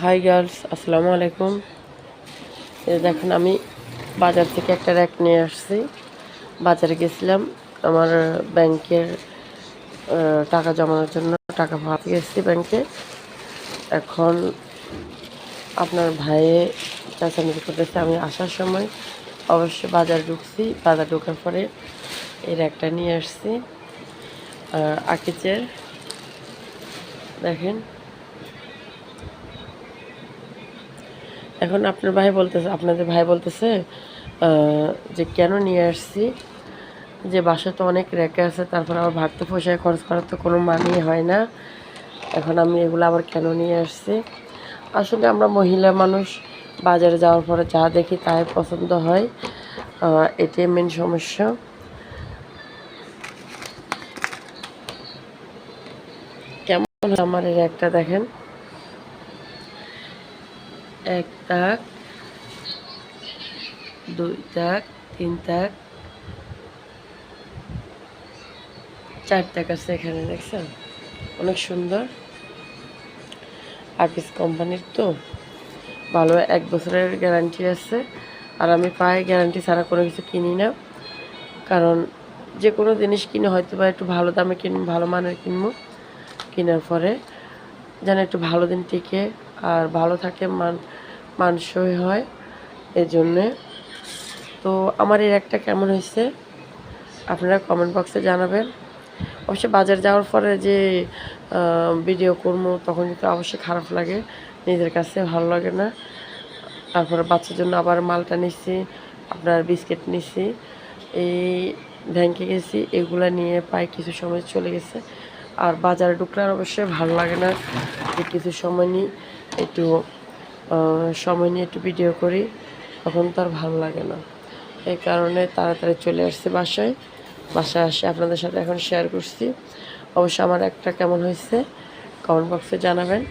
High girls, আসসালামু আলাইকুম। এই দেখেন আমি বাজার থেকে একটা র্যাক নিয়ে আসছি। বাজারে গেছিলাম আমার ব্যাংকের টাকা জমানোর জন্য, টাকা ভাড়াতে গেছি ব্যাংকে। এখন আপনার ভাইয়ে চেঁচামেচি করতেছে। আমি আসার সময় অবশ্যই বাজার ঢুকছি, বাজার ঢোকার পরে এই র্যাকটা নিয়ে আসছি আকিজের। দেখেন এখন আপনাদের ভাই বলতেছে যে কেন নিয়ে আসছি, যে বাসায় তো অনেক রেখে আছে, তারপর আবার ভারতে পয়সায় খরচ করার তো কোনো মানই হয় না। এখন আমি এগুলো আবার কেন নিয়ে আসছি? আসলে আমরা মহিলা মানুষ বাজারে যাওয়ার পরে যা দেখি তাই পছন্দ হয়, এটাই মেন সমস্যা। কেমন আমার এর একটা দেখেন, এক তাক, দুই তাক, তিন তাক, চার তাক আছে এখানে, দেখছেন? অনেক সুন্দর। আর্টিস কোম্পানির তো ভালো, 1 বছরের গ্যারান্টি আছে। আর আমি পাই গ্যারান্টি ছাড়া কোনো কিছু কিনি না, কারণ যে কোনো জিনিস কিনে হয়তো বা একটু ভালো দামে কিনবো, ভালো মানের কিনবো, কেনার পরে যেন একটু ভালো দিন টিকে আর ভালো থাকে, মানসই হয়। এই জন্যে তো আমার এর একটা কেমন হয়েছে আপনারা কমেন্ট বক্সে জানাবেন। অবশ্যই বাজার যাওয়ার পরে যে ভিডিও করবো তখন কিন্তু অবশ্যই খারাপ লাগে, নিজের কাছে ভালো লাগে না। তারপরে বাচ্চার জন্য আবার মালটা নিচ্ছি, আপনার বিস্কিট নিচ্ছি, এই ব্যাংকে গেছি, এগুলা নিয়ে প্রায় কিছু সময় চলে গেছে। আর বাজারে ঢুকলে অবশ্যই ভালো লাগে না যে কিছু সময় নিই, একটু সময় নিয়ে একটু ভিডিও করি, তখন তো আর ভালো লাগে না। এই কারণে তাড়াতাড়ি চলে আসছি বাসায় আসে আপনাদের সাথে এখন শেয়ার করছি। অবশ্য আমার একটা কেমন হয়েছে কমেন্ট বক্সে জানাবেন।